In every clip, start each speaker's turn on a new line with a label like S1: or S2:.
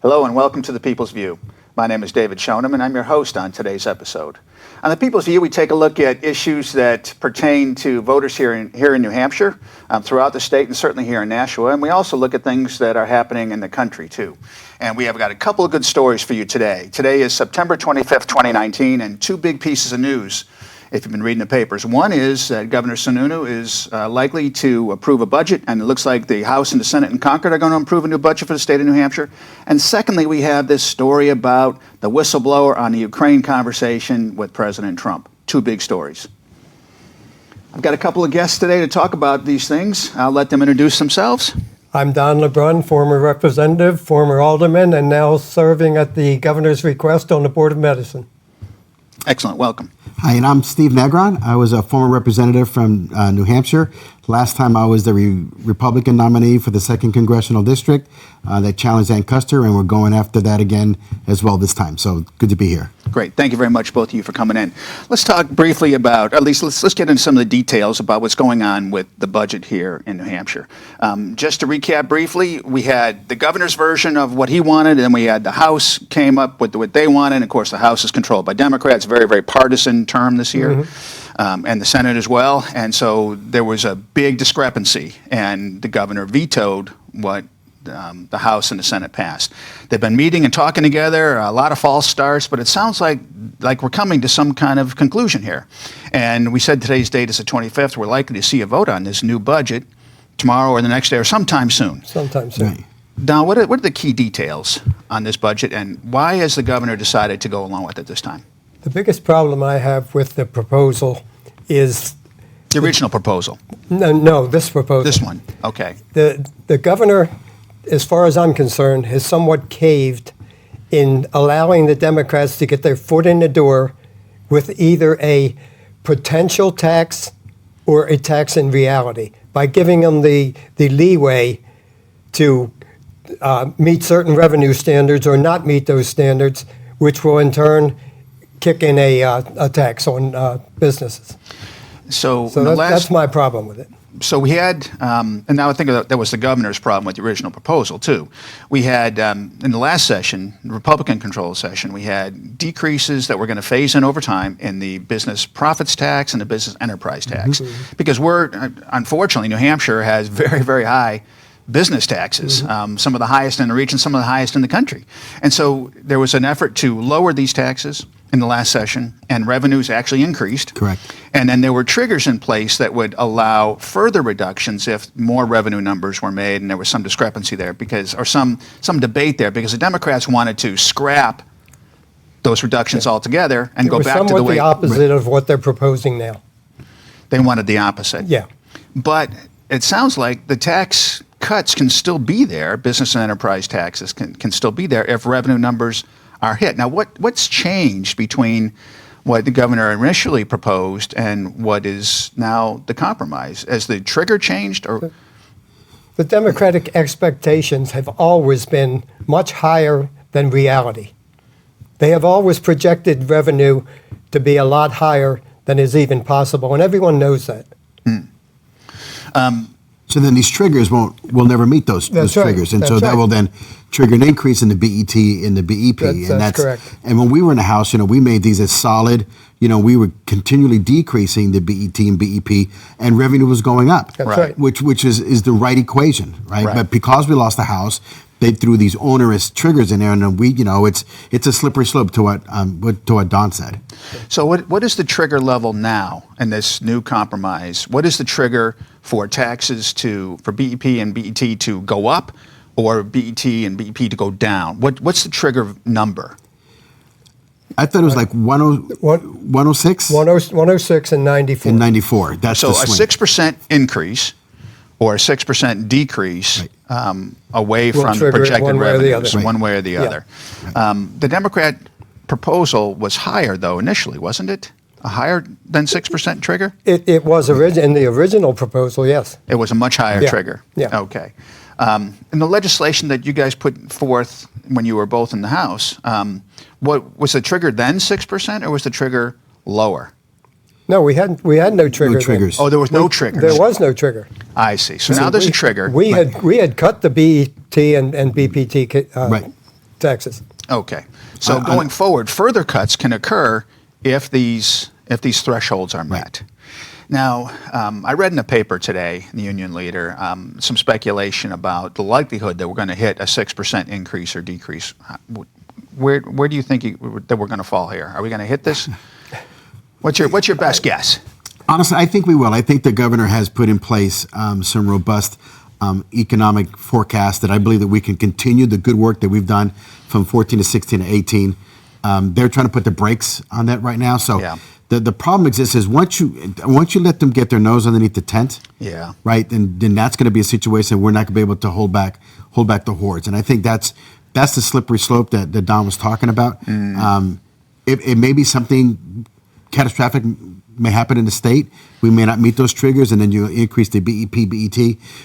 S1: Hello and welcome to The People's View. My name is David Schoenem and I'm your host on today's episode. On The People's View, we take a look at issues that pertain to voters here in New Hampshire, throughout the state and certainly here in Nashua, and we also look at things that are happening in the country too. And we have got a couple of good stories for you today. Today is September 25th, 2019, and two big pieces of news if you've been reading the papers. One is that Governor Sununu is likely to approve a budget, and it looks like the House and the Senate in Concord are going to approve a new budget for the state of New Hampshire. And secondly, we have this story about the whistleblower on the Ukraine conversation with President Trump. Two big stories. I've got a couple of guests today to talk about these things. I'll let them introduce themselves.
S2: I'm Don LeBrun, former representative, former alderman, and now serving at the governor's request on the Board of Medicine.
S1: Excellent. Welcome.
S3: Hi, and I'm Steve Negron. I was a former representative from New Hampshire. Last time I was the Republican nominee for the 2nd Congressional District that challenged Ann Custer, and we're going after that again as well this time. So good to be here.
S1: Great. Thank you very much, both of you, for coming in. Let's talk briefly about, at least let's get into some of the details about what's going on with the budget here in New Hampshire. Just to recap briefly, we had the governor's version of what he wanted, and then we had the House came up with what they wanted. And of course, the House is controlled by Democrats, very, very partisan term this year. Mm-hmm. And the Senate as well. And so there was a big discrepancy, and the governor vetoed what the House and the Senate passed. They've been meeting and talking together, a lot of false starts, but it sounds like we're coming to some kind of conclusion here. And we said today's date is the 25th. We're likely to see a vote on this new budget tomorrow or the next day or sometime soon.
S2: Sometime soon.
S3: Right.
S1: Don, what are the key details on this budget, and why has the governor decided to go along with it this time?
S2: The biggest problem I have with the proposal is
S1: the original proposal.
S2: No, this proposal.
S1: This one, okay.
S2: The governor, as far as I'm concerned, has somewhat caved in allowing the Democrats to get their foot in the door with either a potential tax or a tax in reality, by giving them the leeway to meet certain revenue standards or not meet those standards, which will in turn kick in a tax on businesses.
S1: So
S2: that's my problem with it.
S1: So we had, and now I think that was the governor's problem with the original proposal too. We had, in the last session, Republican-controlled session, we had decreases that we're going to phase in over time in the business profits tax and the business enterprise tax. Mm-hmm. Because unfortunately, New Hampshire has very, very high business taxes, mm-hmm. Some of the highest in the region, some of the highest in the country. And so there was an effort to lower these taxes in the last session, and revenues actually increased.
S3: Correct.
S1: And then there were triggers in place that would allow further reductions if more revenue numbers were made, and there was some discrepancy there or some debate there, because the Democrats wanted to scrap those reductions altogether and go back to the way.
S2: Somewhat the opposite of what they're proposing now.
S1: They wanted the opposite.
S2: Yeah.
S1: But it sounds like the tax cuts can still be there, business and enterprise taxes can still be there if revenue numbers are hit. Now, what's changed between what the governor initially proposed and what is now the compromise? Has the trigger changed? Or
S2: the Democratic expectations have always been much higher than reality. They have always projected revenue to be a lot higher than is even possible, and everyone knows that.
S3: So then these triggers will never meet those triggers, and so that will then trigger an increase in the BET and the BEP.
S2: That's correct.
S3: And when we were in the House, we made these as solid. We were continually decreasing the BET and BEP, and revenue was going up.
S2: That's right.
S3: Which is the right equation, right? But because we lost the House, they threw these onerous triggers in there, and it's a slippery slope to what Don said.
S1: So what is the trigger level now in this new compromise? What is the trigger for taxes for BEP and BET to go up, or BET and BEP to go down? What's the trigger number?
S3: I thought it was like 106?
S2: 106 and 94.
S3: And 94. That's
S1: so
S3: the swing.
S1: A 6% increase or a 6% decrease away from the projected revenues, one way or the other. The Democrat proposal was higher, though, initially, wasn't it? A higher than 6% trigger?
S2: It was in the original proposal, yes.
S1: It was a much higher trigger?
S2: Yeah.
S1: Okay. In the legislation that you guys put forth when you were both in the House, what was the trigger then 6%, or was the trigger lower?
S2: No, we had no trigger.
S3: No triggers.
S1: Oh, there was no trigger.
S2: There was no trigger.
S1: I see. So now there's a trigger.
S2: We had cut the BET and BPT taxes.
S1: Okay. So going forward, further cuts can occur if these thresholds are met. Now, I read in the paper today, the Union Leader, some speculation about the likelihood that we're going to hit a 6% increase or decrease. Where do you think that we're going to fall here? Are we going to hit this? What's your best guess?
S3: Honestly, I think we will. I think the governor has put in place some robust economic forecasts that I believe that we can continue the good work that we've done from 14 to 16 to 18. They're trying to put the brakes on that right now. So
S1: Yeah.
S3: the problem exists is once you let them get their nose underneath the tent,
S1: Yeah.
S3: right, then that's going to be a situation we're not going to be able to hold back the hordes. And I think that's the slippery slope that Don was talking about. It may be something catastrophic may happen in the state. We may not meet those triggers, and then you increase the BEP, BET.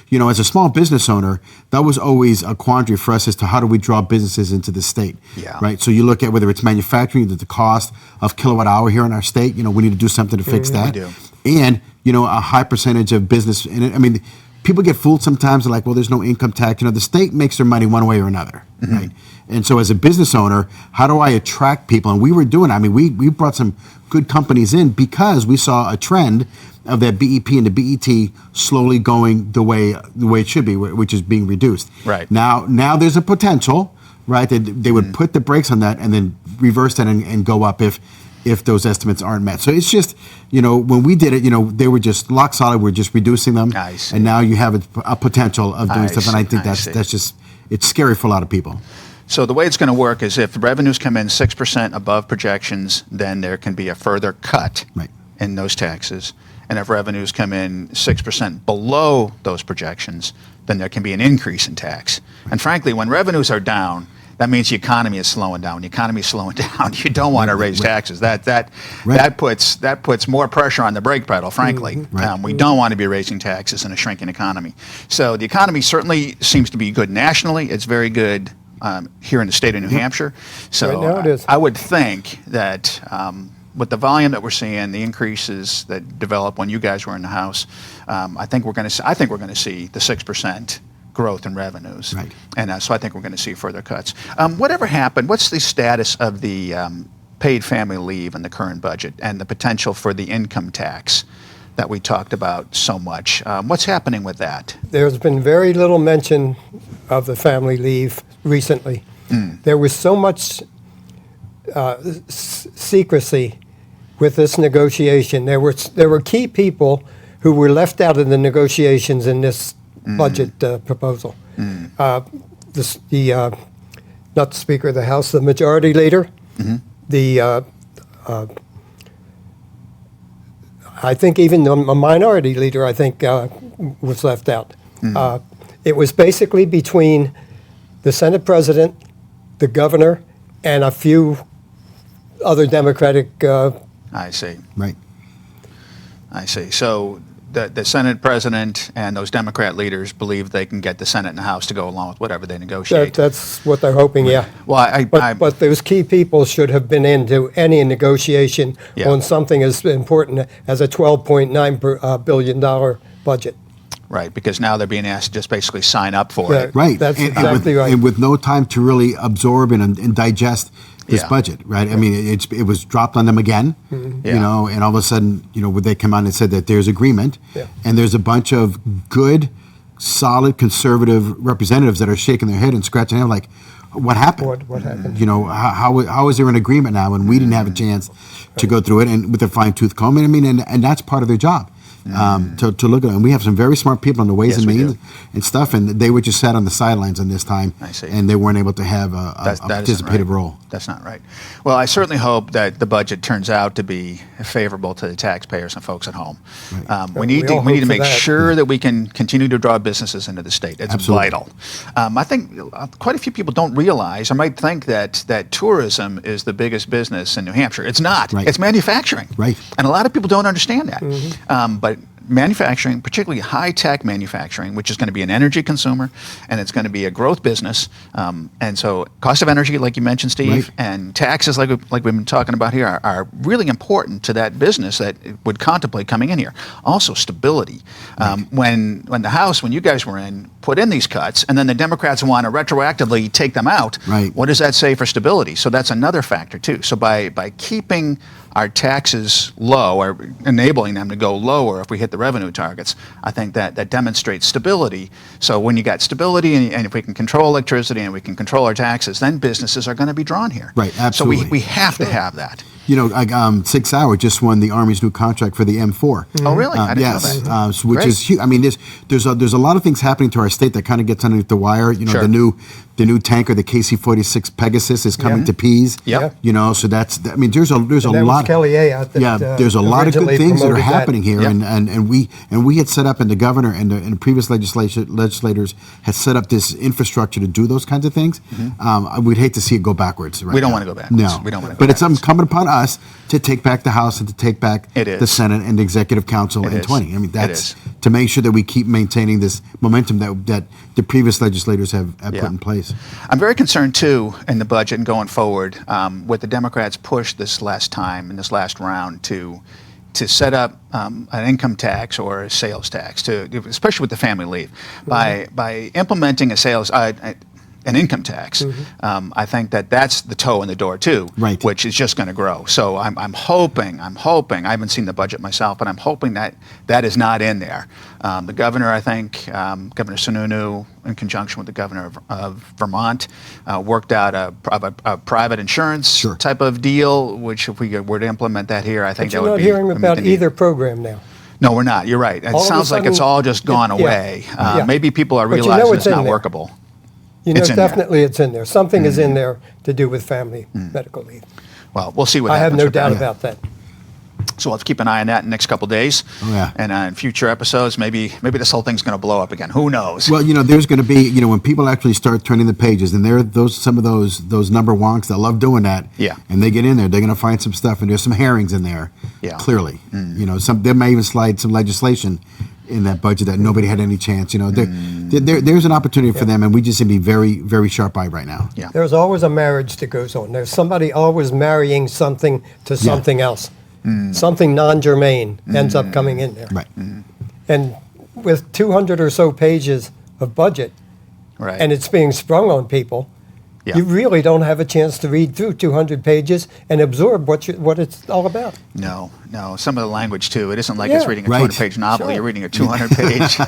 S3: You know, as a small business owner, that was always a quandary for us as to how do we draw businesses into the state,
S1: Yeah.
S3: right? So you look at whether it's manufacturing, the cost of kilowatt hour here in our state. You know, we need to do something to fix that.
S1: We do.
S3: And you know, a high percentage of business. And I mean, people get fooled sometimes. They're like, well, there's no income tax. You know, the state makes their money one way or another, right? And so as a business owner, how do I attract people? And we were doing, I mean, we brought some good companies in because we saw a trend of that BEP and the BET slowly going the way it should be, which is being reduced.
S1: Right.
S3: Now there's a potential, right, that they would put the brakes on that and then reverse that and go up if those estimates aren't met. So it's just, you know, when we did it, you know, they were just lock solid. We're just reducing them.
S1: I see.
S3: And now you have a potential of doing
S1: I
S3: stuff. And I
S1: see,
S3: think
S1: I see.
S3: that's just, it's scary for a lot of people.
S1: So the way it's going to work is if the revenues come in 6% above projections, then there can be a further cut
S3: Right.
S1: in those taxes. And if revenues come in 6% below those projections, then there can be an increase in tax. And frankly, when revenues are down, that means the economy is slowing down. The economy is slowing down. You don't want to raise taxes. That puts more pressure on the brake pedal. Frankly,
S3: Right.
S1: We don't want to be raising taxes in a shrinking economy. So the economy certainly seems to be good nationally. It's very good here in the state of New Hampshire. So
S2: Right now it is.
S1: I would think that with the volume that we're seeing, the increases that developed when you guys were in the House, I think we're going to see the 6% growth in revenues.
S3: Right.
S1: And so I think we're going to see further cuts. Whatever happened, what's the status of the paid family leave in the current budget and the potential for the income tax that we talked about so much? What's happening with that?
S2: There's been very little mention of the family leave recently. There was so much secrecy with this negotiation. There were key people who were left out of the negotiations in this budget proposal. Not the Speaker of the House, the Majority Leader, the I think even the Minority Leader, I think, was left out. It was basically between the Senate President, the Governor, and a few other Democratic.
S1: I see.
S3: Right.
S1: I see. So the Senate President and those Democrat leaders believe they can get the Senate and the House to go along with whatever they negotiate.
S2: That's what they're hoping, yeah.
S1: Well,
S2: But those key people should have been into any negotiation
S1: Yeah.
S2: on something as important as a $12.9 billion budget.
S1: right, because now they're being asked to just basically sign up for it.
S3: Right.
S2: That's
S3: And
S2: exactly
S3: with,
S2: right.
S3: And with no time to really absorb and digest this
S1: Yeah.
S3: budget, right? I mean, it was dropped on them again,
S1: Yeah.
S3: you know, and all of a sudden, you know, they come out and said that there's agreement,
S2: Yeah.
S3: and there's a bunch of good, solid, conservative representatives that are shaking their head and scratching their head like, what happened?
S2: What happened?
S3: You know, how is there an agreement now when we didn't have a chance to go through it and with a fine-tooth comb? And I mean, and that's part of their job. To look at it. And we have some very smart people on the Ways
S1: Yes,
S3: and
S1: we
S3: Means
S1: do.
S3: and stuff, and they were just sat on the sidelines on this time,
S1: I see.
S3: and they weren't able to have a
S1: That isn't
S3: participative
S1: right.
S3: role.
S1: That's not right. Well, I certainly hope that the budget turns out to be favorable to the taxpayers and folks at home. We need
S2: We all
S1: to
S2: hope for
S1: make
S2: that.
S1: sure that we can continue to draw businesses into the state. It's
S3: Absolutely.
S1: vital. I think quite a few people don't realize or might think that tourism is the biggest business in New Hampshire. It's not.
S3: Right.
S1: It's manufacturing.
S3: Right.
S1: And a lot of people don't understand that. But manufacturing, particularly high-tech manufacturing, which is going to be an energy consumer, and it's going to be a growth business. And so cost of energy, like you mentioned, Steve,
S3: Right.
S1: and taxes, like we've been talking about here, are really important to that business that would contemplate coming in here. Also, stability. When the House, when you guys were in, put in these cuts, and then the Democrats want to retroactively take them out,
S3: Right.
S1: what does that say for stability? So that's another factor, too. So by keeping our taxes low, or enabling them to go lower if we hit the revenue targets, I think that demonstrates stability. So when you got stability, and if we can control electricity and we can control our taxes, then businesses are going to be drawn here.
S3: Right,
S1: So
S3: absolutely.
S1: we have to have that.
S3: You know, 6 Hour just won the Army's new contract for the M4.
S1: Oh, really? I didn't
S3: Yes,
S1: know that.
S3: which
S1: Great.
S3: is huge. I mean, there's a lot of things happening to our state that kind of gets underneath the wire. You know,
S1: Sure.
S3: the new tanker, the KC-46 Pegasus, is coming
S2: Yeah.
S3: to Pease.
S1: Yep.
S3: You know, so I mean, there's a
S2: And that
S3: lot.
S2: was Kelly Ayotte that,
S3: Yeah, there's a lot of good
S2: originally
S3: things that are
S2: promoted
S3: happening here,
S1: Yep.
S3: and we had set up, and the governor and the previous legislators had set up this infrastructure to do those kinds of things. We'd hate to see it go backwards. Right
S1: We don't
S3: now.
S1: wanna go backwards.
S3: No,
S1: We don't wanna go
S3: But it's
S1: backwards.
S3: incumbent upon us to take back the House and to take back
S1: It is.
S3: the Senate and the Executive Council
S1: It
S3: in
S1: is.
S3: 20. I mean,
S1: It
S3: that's
S1: is.
S3: to make sure that we keep maintaining this momentum that the previous legislators have
S1: Yeah.
S3: put in place.
S1: I'm very concerned, too, in the budget and going forward, with the Democrats' push this last time, in this last round, to set up an income tax or a sales tax, especially with the family leave. By implementing an income tax, I think that's the toe in the door, too,
S3: Right.
S1: which is just going to grow. So I'm hoping, I haven't seen the budget myself, but I'm hoping that is not in there. The governor, I think, Governor Sununu, in conjunction with the governor of Vermont, worked out a private insurance
S3: Sure.
S1: type of deal, which if we were to implement that here, I think
S2: But
S1: that
S2: you're
S1: would
S2: not
S1: be.
S2: hearing
S1: would meet
S2: about
S1: the need.
S2: either program now.
S1: No, we're not. You're right. It
S2: All of a
S1: sounds like it's
S2: sudden,
S1: all just gone
S2: yeah.
S1: away.
S2: Yeah.
S1: Maybe people are
S2: But you know
S1: realizing
S2: it's
S1: it's
S2: in
S1: not
S2: there.
S1: workable.
S2: You know,
S1: It's in there.
S2: definitely it's in there. Something is in there to do with family medical leave.
S1: Well, we'll see what
S2: I have
S1: happens.
S2: no
S1: with
S2: doubt
S1: that.
S2: about that.
S1: So let's keep an eye on that in the next couple of days.
S3: Oh, yeah.
S1: And in future episodes, maybe this whole thing's going to blow up again. Who knows?
S3: Well, you know, there's going to be, you know, when people actually start turning the pages, and there are some of those number wonks that love doing that.
S1: Yeah.
S3: And they get in there, they're going to find some stuff, and there's some herrings in there.
S1: Yeah.
S3: Clearly, you know, they may even slide some legislation in that budget that nobody had any chance. You know, there's an opportunity for them, and we just need to be very, very sharp-eyed right now.
S1: Yeah.
S2: There's always a marriage that goes on. There's somebody always marrying something to something else. Something non-germane ends up coming in there.
S3: Right.
S2: And with 200 or so pages of budget,
S1: Right.
S2: and it's being sprung on people,
S1: Yeah.
S2: you really don't have a chance to read through 200 pages and absorb what it's all about.
S1: No. Some of the language too. It isn't like it's
S2: Yeah.
S1: reading a
S3: Right.
S1: 200-page novel.
S2: Sure.
S1: You're reading a 200-page,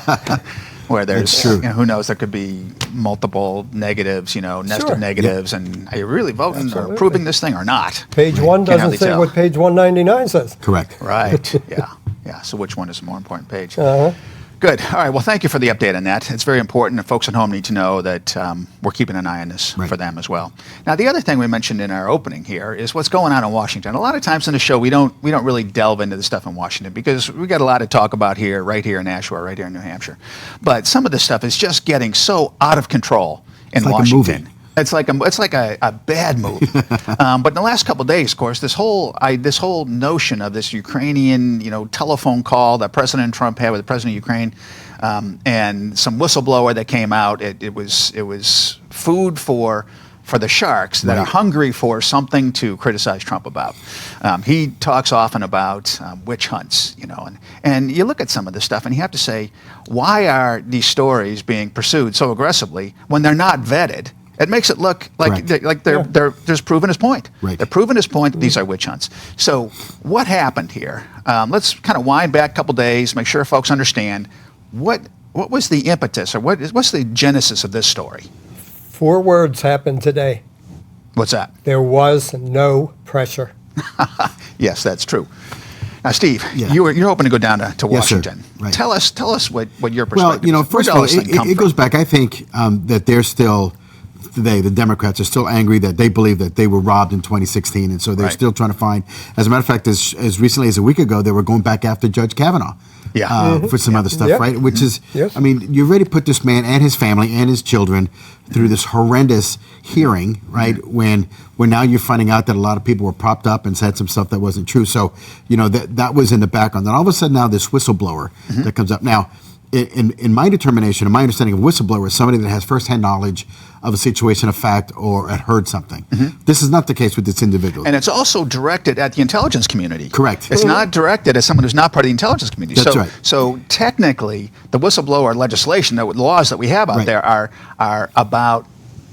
S1: where there's,
S3: That's true.
S1: you know, who knows? There could be multiple negatives, you know, nested
S2: Sure.
S1: negatives, and are you really voting or
S2: Absolutely.
S1: approving this thing or not?
S2: Page 1
S1: Can't
S2: doesn't
S1: hardly
S2: say
S1: tell.
S2: what page 199 says.
S3: Correct.
S1: Right. Yeah. So which one is the more important page?
S2: Uh-huh.
S1: Good. All right. Well, thank you for the update on that. It's very important, and folks at home need to know that we're keeping an eye on this
S3: Right.
S1: for them as well. Now, the other thing we mentioned in our opening here is what's going on in Washington. A lot of times in the show, we don't really delve into the stuff in Washington because we got a lot to talk about here, right here in Nashua, right here in New Hampshire. But some of this stuff is just getting so out of control in
S3: It's like a
S1: Washington.
S3: movie.
S1: It's like a bad movie. But in the last couple of days, of course, this whole notion of this Ukrainian, you know, telephone call that President Trump had with the president of Ukraine, and some whistleblower that came out, it was food for the sharks that
S3: Right.
S1: are hungry for something to criticize Trump about. He talks often about witch hunts, you know, and you look at some of this stuff and you have to say, why are these stories being pursued so aggressively when they're not vetted? It makes it look like
S3: Correct.
S1: they're just proving his point.
S3: Right.
S1: They're proving his point that these are witch hunts. So what happened here? Let's kind of wind back a couple days, make sure folks understand what was the impetus or what's the genesis of this story?
S2: 4 words happened today.
S1: What's that?
S2: There was no pressure.
S1: Yes, that's true. Now, Steve,
S3: Yeah.
S1: you're hoping to go down to
S3: Yes, sir.
S1: Washington.
S3: Right.
S1: Tell us what your perspective
S3: Well, you know,
S1: is.
S3: first of
S1: Where
S3: all,
S1: did all this thing come
S3: it
S1: from?
S3: goes back. I think that there's still today, the Democrats are still angry that they believe that they were robbed in 2016, and so they're
S1: Right.
S3: still trying to find. As a matter of fact, as recently as a week ago, they were going back after Judge Kavanaugh.
S1: Yeah.
S3: For some other stuff,
S2: Yep.
S3: right? Which is,
S2: Yes.
S3: I mean, you already put this man and his family and his children through this horrendous hearing, right? When now you're finding out that a lot of people were propped up and said some stuff that wasn't true. So, that was in the background. Then all of a sudden now this whistleblower that comes up. Now, in my determination, in my understanding of whistleblower is somebody that has firsthand knowledge of a situation of fact or had heard something. This is not the case with this individual.
S1: And it's also directed at the intelligence community.
S3: Correct.
S1: It's not directed at someone who's not part of the intelligence community.
S3: That's
S1: so,
S3: right.
S1: So technically, the whistleblower legislation, the laws that we have out
S3: Right.
S1: there are about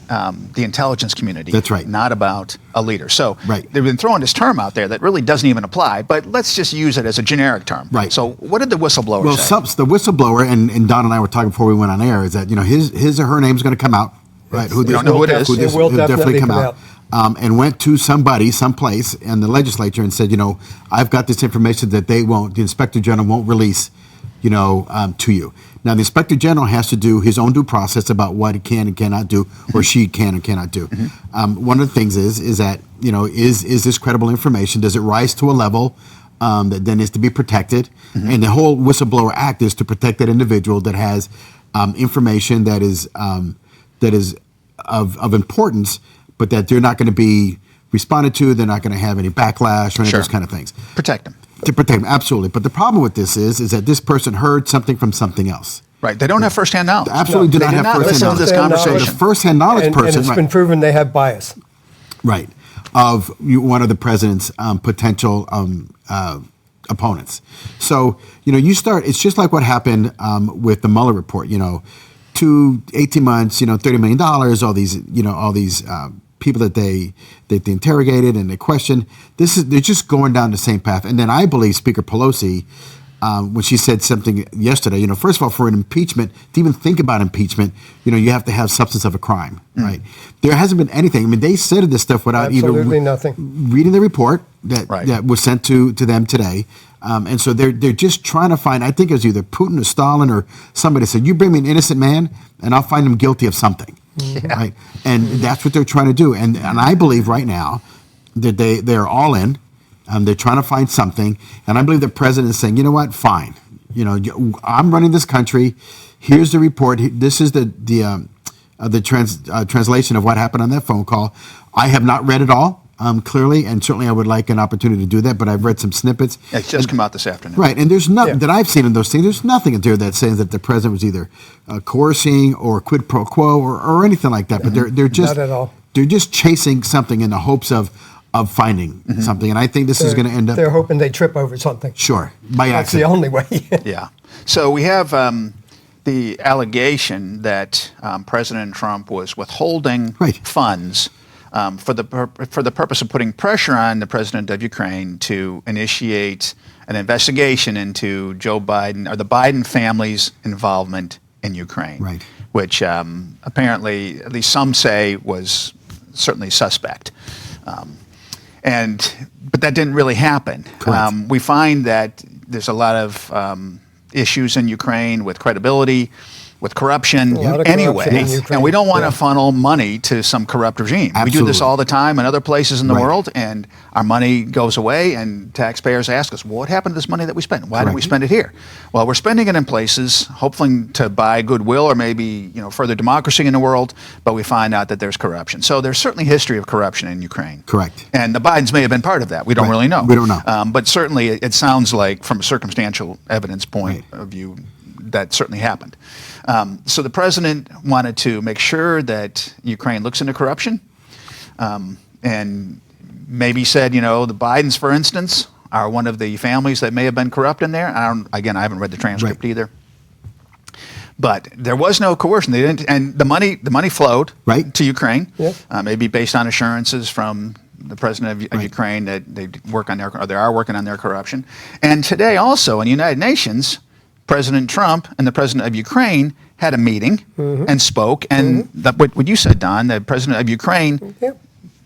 S1: the intelligence community.
S3: That's right.
S1: Not about a leader. So
S3: Right.
S1: they've been throwing this term out there that really doesn't even apply, but let's just use it as a generic term.
S3: Right.
S1: So what did the whistleblower
S3: Well,
S1: say?
S3: the whistleblower, and Don and I were talking before we went on air, is that his or her name's going to come out, right?
S1: We don't know who it is.
S3: Who this,
S2: It will
S3: who
S2: definitely come out.
S3: And went to somebody, someplace in the legislature and said, I've got this information that the Inspector General won't release, to you. Now, the Inspector General has to do his own due process about what he can and cannot do, or she can and cannot do. One of the things is that, is this credible information? Does it rise to a level that then is to be protected? And the whole Whistleblower Act is to protect that individual that has information that is of importance, but that they're not going to be responded to. They're not going to have any backlash or any
S1: Sure.
S3: of those kind of things.
S1: Protect them.
S3: To protect them, absolutely. But the problem with this is that this person heard something from something else.
S1: Right. They don't have firsthand knowledge.
S3: Absolutely do
S1: They
S3: not
S1: did
S3: have
S1: not
S3: firsthand
S1: listen to this
S3: knowledge. So
S1: conversation.
S3: the firsthand knowledge
S2: And
S3: person,
S2: it's
S3: right,
S2: been proven they have bias.
S3: right, of one of the president's potential opponents. So, you start, it's just like what happened with the Mueller report, 18 months, $30 million, all these people that they interrogated and they questioned. They're just going down the same path. And then I believe Speaker Pelosi, when she said something yesterday, first of all, for an impeachment, to even think about impeachment, you have to have substance of a crime, right? There hasn't been anything. I mean, they said this stuff without
S2: Absolutely
S3: even
S2: nothing.
S3: reading the report that,
S1: Right.
S3: that was sent to them today. And so they're just trying to find, I think it was either Putin or Stalin or somebody said, you bring me an innocent man and I'll find him guilty of something, right? And that's what they're trying to do. And I believe right now that they're all in. They're trying to find something. And I believe the president is saying, you know what, fine. I'm running this country. Here's the report. This is the translation of what happened on that phone call. I have not read it all. Clearly, and certainly I would like an opportunity to do that, but I've read some snippets.
S1: It's just come out this afternoon.
S3: Right, and there's nothing
S2: Yeah.
S3: that I've seen in those things. There's nothing in there that says that the president was either coercing or quid pro quo or anything like that. But they're just
S2: Not at all.
S3: They're just chasing something in the hopes of finding something, and I think this is going to end up
S2: They're hoping they trip over something.
S3: sure by
S2: That's the
S3: accident.
S2: only way.
S1: Yeah. So we have the allegation that President Trump was withholding
S3: Right.
S1: funds for the purpose of putting pressure on the president of Ukraine to initiate an investigation into Joe Biden or the Biden family's involvement in Ukraine,
S3: Right.
S1: which apparently, at least some say, was certainly suspect. But that didn't really happen.
S3: Correct.
S1: We find that there's a lot of issues in Ukraine with credibility, with corruption
S2: A lot of
S1: anyway.
S2: corruption in Ukraine.
S1: And we don't want to
S2: Yeah.
S1: funnel money to some corrupt regime. We do this
S3: Absolutely.
S1: all the time in other places in the
S3: Right.
S1: world, and our money goes away, and taxpayers ask us, well, what happened to this money that we spent? Why didn't we
S3: Correct.
S1: spend it here? Well, we're spending it in places, hopefully to buy goodwill or maybe further democracy in the world, but we find out that there's corruption. So there's certainly history of corruption in Ukraine.
S3: Correct.
S1: And the Bidens may have been part of that. We don't
S3: Right.
S1: really know.
S3: We don't know.
S1: But certainly it sounds like, from a circumstantial evidence point
S3: Right.
S1: of view, that certainly happened. So the president wanted to make sure that Ukraine looks into corruption, and maybe said, the Bidens, for instance, are one of the families that may have been corrupt in there. I haven't read the transcript
S3: Right.
S1: either. But there was no coercion. They didn't, and the money flowed
S3: Right.
S1: to Ukraine.
S2: Yeah.
S1: Maybe based on assurances from the president of
S3: Right.
S1: Ukraine that they are working on their corruption. And today, also in the United Nations, President Trump and the president of Ukraine had a meeting and spoke. And what you said, Don, the president of Ukraine
S2: Yeah.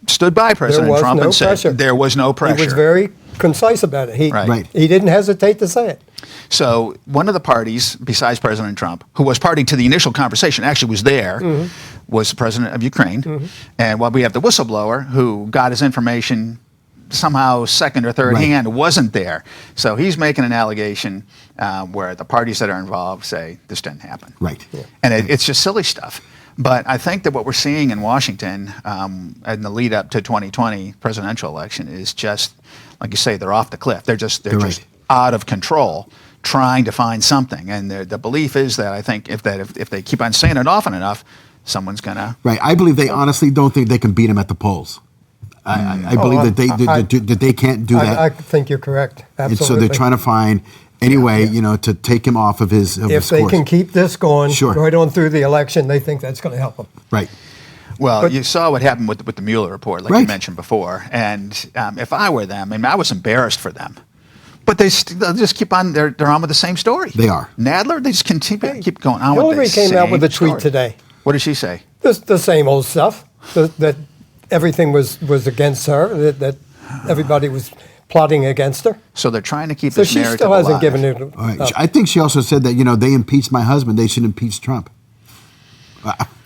S1: stood by President
S2: was
S1: Trump
S2: no
S1: and said
S2: pressure.
S1: there was no pressure.
S2: He was very concise about it.
S1: Right.
S3: Right.
S2: He didn't hesitate to say it.
S1: So one of the parties, besides President Trump, who was party to the initial conversation, actually was there, was the president of Ukraine. And while we have the whistleblower who got his information somehow second or third
S3: Right.
S1: hand, wasn't there. So he's making an allegation where the parties that are involved say this didn't happen.
S3: Right.
S1: And it's just silly stuff. But I think that what we're seeing in Washington in the lead up to 2020 presidential election is just, like you say, they're off the cliff. They're just
S3: right.
S1: out of control, trying to find something. And the belief is that I think if they keep on saying it often enough, someone's gonna.
S3: Right. I believe they honestly don't think they can beat him at the polls. I believe that they can't do that.
S2: I think you're correct.
S3: And
S2: Absolutely.
S3: so they're trying to find any way, to take him off of his
S2: if
S3: his
S2: they
S3: course.
S2: can keep this going
S3: Sure.
S2: right on through the election, they think that's going to help them.
S3: Right.
S1: Well, you saw what happened with the Mueller report, like you
S3: Right.
S1: mentioned before. And if I were them, I was embarrassed for them. But they'll just keep on. They're on with the same story.
S3: They are.
S1: Nadler. They just keep going on
S2: Hillary
S1: with the
S2: came out
S1: same
S2: with a tweet
S1: story.
S2: today.
S1: What did she say?
S2: The same old stuff. That everything was against her. That everybody was plotting against her.
S1: So they're trying to keep
S2: So
S1: this
S2: she
S1: narrative
S2: still hasn't
S1: alive.
S2: given it.
S3: All right. I think she also said that they impeached my husband. They should impeach Trump.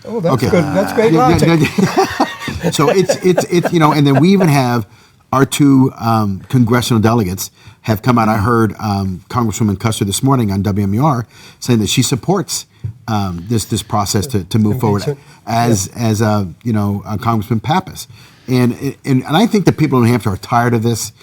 S2: Oh, that's
S3: Okay.
S2: good. That's great
S3: Yeah,
S2: logic.
S3: yeah. So it's and then we even have our two congressional delegates have come out. I heard Congresswoman Custer this morning on WMUR saying that she supports this process to move forward,
S2: Impeachment.
S3: as Congressman Pappas. And I think the people in New Hampshire are tired of this.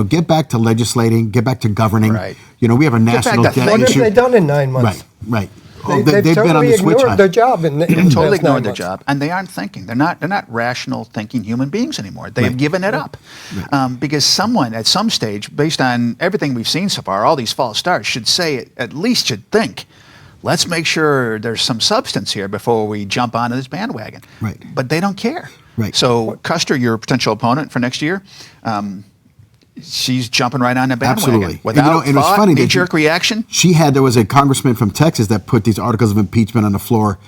S3: Get back to legislating, get back to governing.
S1: Right.
S3: We have a national
S1: back to
S3: debt
S2: What have
S3: issue.
S2: they done in 9 months?
S3: Right.
S2: They've
S3: been on
S2: totally
S3: the switch
S2: ignored
S3: hunt.
S2: their job. In
S1: Totally
S2: past 9
S1: ignored their
S2: months.
S1: job, and they aren't thinking. They're not rational thinking human beings anymore. They have given it up because someone at some stage, based on everything we've seen so far, all these false starts, should at least think, let's make sure there's some substance here before we jump onto this bandwagon.
S3: Right.
S1: But they don't care.
S3: Right.
S1: So Custer, your potential opponent for next year. She's jumping right on the bandwagon
S3: Absolutely.
S1: without
S3: And it was
S1: thought,
S3: funny that
S1: knee-jerk reaction.
S3: There was a congressman from Texas that put these articles of impeachment on the floor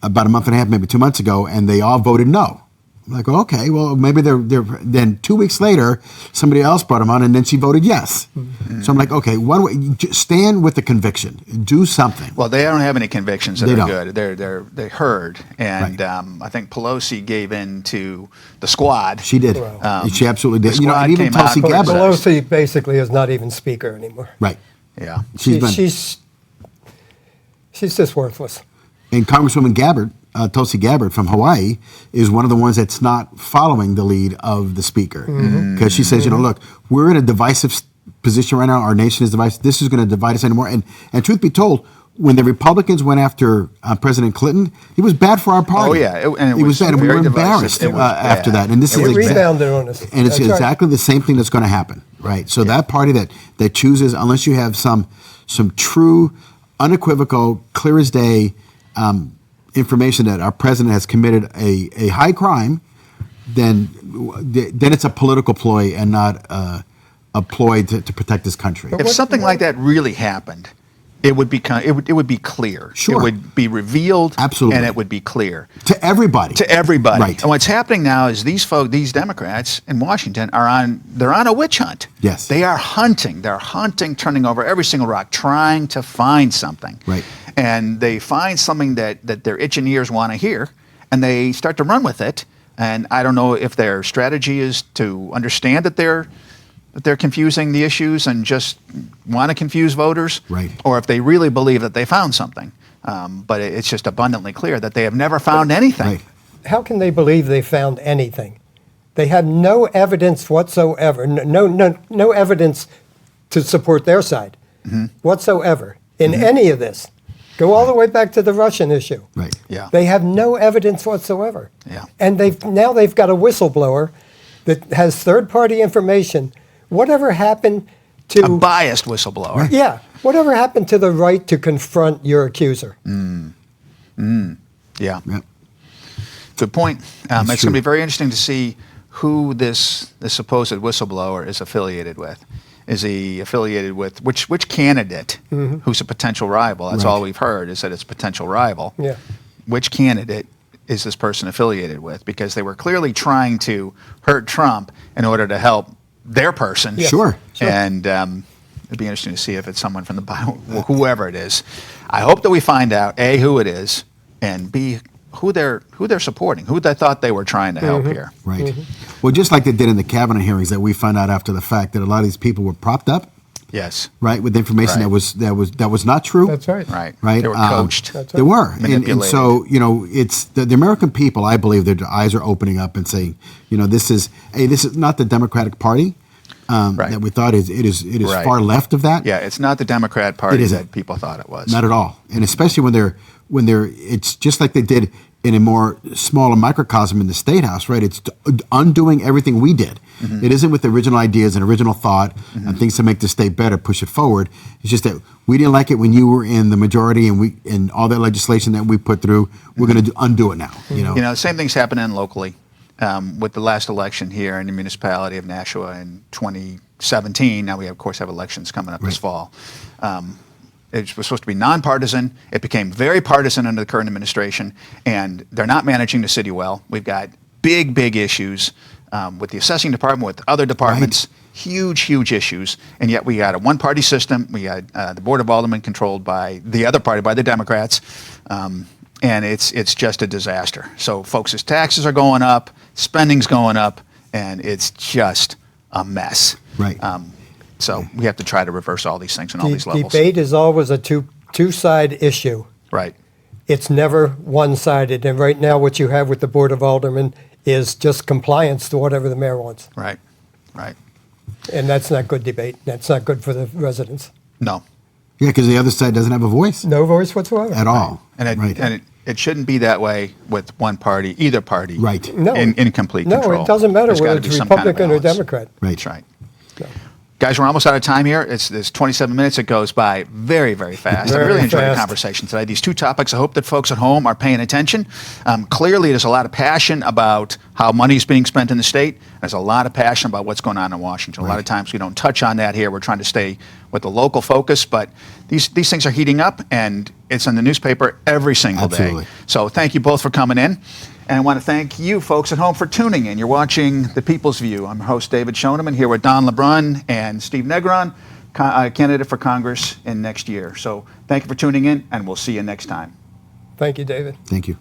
S3: about a month and a half, maybe 2 months ago, and they all voted no. I'm like, okay, well, maybe they're then 2 weeks later, somebody else brought them on, and then she voted yes.
S1: Mm-hmm.
S3: So I'm like, okay, stand with the conviction. Do something.
S1: Well, they don't have any convictions that
S3: They
S1: are
S3: don't.
S1: good. They heard, and
S3: Right.
S1: I think Pelosi gave in to the squad.
S3: She did. She absolutely did.
S1: the squad
S3: And even
S1: came out
S3: Tulsi
S1: and
S3: Gabbard.
S2: Pelosi basically is not even speaker anymore.
S3: Right.
S1: Yeah.
S2: She's just worthless.
S3: And Congresswoman Gabbard, Tulsi Gabbard from Hawaii, is one of the ones that's not following the lead of the speaker. Because she says, look, we're in a divisive position right now. Our nation is divisive. This is going to divide us anymore. And truth be told, when the Republicans went after President Clinton, it was bad for our party.
S1: Oh, yeah. It
S3: was
S1: was
S3: bad. And we
S1: very
S3: were
S1: divisive.
S3: embarrassed
S1: It was
S3: after
S1: bad.
S3: that. And this
S2: It
S3: is
S2: rebounded on us.
S3: And it's
S2: That's right.
S3: exactly the same thing that's going to happen, right? So that party that chooses, unless you have some true, unequivocal, clear as day information that our president has committed a high crime, then it's a political ploy and not a ploy to protect this country.
S1: If something like that really happened, it would be clear.
S3: Sure.
S1: It would be revealed.
S3: Absolutely.
S1: And it would be clear.
S3: To everybody.
S1: To everybody.
S3: Right.
S1: And what's happening now is these Democrats in Washington they're on a witch hunt.
S3: Yes.
S1: They are hunting. They're hunting, turning over every single rock, trying to find something.
S3: Right.
S1: And they find something that their itching ears want to hear, and they start to run with it. And I don't know if their strategy is to understand that they're confusing the issues and just want to confuse voters,
S3: Right.
S1: or if they really believe that they found something. But it's just abundantly clear that they have never found anything.
S3: Right.
S2: How can they believe they found anything? They have no evidence whatsoever. No evidence to support their side whatsoever in any of this. Go all the way back to the Russian issue.
S3: Right.
S1: Yeah.
S2: They have no evidence whatsoever.
S1: Yeah.
S2: And they've got a whistleblower that has third-party information. Whatever happened to
S1: A biased whistleblower.
S2: Yeah. Whatever happened to the right to confront your accuser?
S1: Yeah.
S3: Yep.
S1: Good point. It's going
S3: true.
S1: to be very interesting to see who this supposed whistleblower is affiliated with. Is he affiliated with which candidate who's a potential rival? That's
S3: Right.
S1: all we've heard is that it's a potential rival.
S2: Yeah.
S1: Which candidate is this person affiliated with? Because they were clearly trying to hurt Trump in order to help their person.
S3: Sure.
S1: And It'd be interesting to see if it's someone from the whoever it is. I hope that we find out A, who it is, and B, who they're supporting, who they thought they were trying to help here.
S3: Right. Well, just like they did in the cabinet hearings that we found out after the fact that a lot of these people were propped up,
S1: Yes.
S3: right, with information
S1: Right.
S3: that was not true.
S2: That's right.
S1: Right.
S3: Right.
S1: They were coached.
S2: That's
S3: They were, and
S1: Manipulated.
S3: so it's the American people. I believe their eyes are opening up and saying, this is not the Democratic Party
S1: Right.
S3: that we thought it is
S1: Right.
S3: far left of that.
S1: Yeah, it's not the Democrat Party
S3: isn't.
S1: that people thought it was.
S3: Not at all, and especially when they're it's just like they did in a more smaller microcosm in the State House, right? It's undoing everything we did.
S1: Mm-hmm.
S3: It isn't with original ideas and original thought and things to make the state better, push it forward. It's just that we didn't like it when you were in the majority, and all that legislation that we put through, we're going to undo it now.
S1: The same thing's happening locally. With the last election here in the municipality of Nashua in 2017, now we of course have elections coming up this fall. It was supposed to be nonpartisan. It became very partisan under the current administration, and they're not managing the city well. We've got big issues with the assessing department, with other departments, huge issues, and yet we got a one-party system. We got the Board of Aldermen controlled by the other party, by the Democrats, and it's just a disaster. So folks' taxes are going up, spending's going up, and it's just a mess.
S3: Right.
S1: So we have to try to reverse all these things on all these levels.
S2: Debate is always a two-side issue.
S1: Right.
S2: It's never one-sided. And right now, what you have with the Board of Aldermen is just compliance to whatever the mayor wants.
S1: Right.
S2: And that's not good debate. That's not good for the residents.
S1: No.
S3: Yeah, because the other side doesn't have a voice
S2: No voice whatsoever.
S3: at all.
S1: And it shouldn't be that way with one party, either party.
S3: Right.
S2: No.
S1: In complete
S2: No,
S1: control.
S2: it doesn't matter
S1: There's
S2: whether
S1: gotta be
S2: it's
S1: some kind of
S2: Republican or
S1: balance.
S2: Democrat.
S3: Right.
S1: That's right. Guys, we're almost out of time here. It's 27 minutes. It goes by very fast. I
S2: Very
S1: really enjoyed the
S2: fast.
S1: conversation today. These two topics, I hope that folks at home are paying attention. Clearly, there's a lot of passion about how money is being spent in the state. There's a lot of passion about what's going on in Washington. A lot of times we don't touch on that here. We're trying to stay with the local focus, but these things are heating up, and it's in the newspaper every single
S3: Absolutely.
S1: day. So thank you both for coming in. And I want to thank you folks at home for tuning in. You're watching The People's View. I'm your host, David Schoeneman, here with Don LeBrun and Steve Negron, candidate for Congress in next year. So thank you for tuning in, and we'll see you next time.
S2: Thank you, David.
S3: Thank you.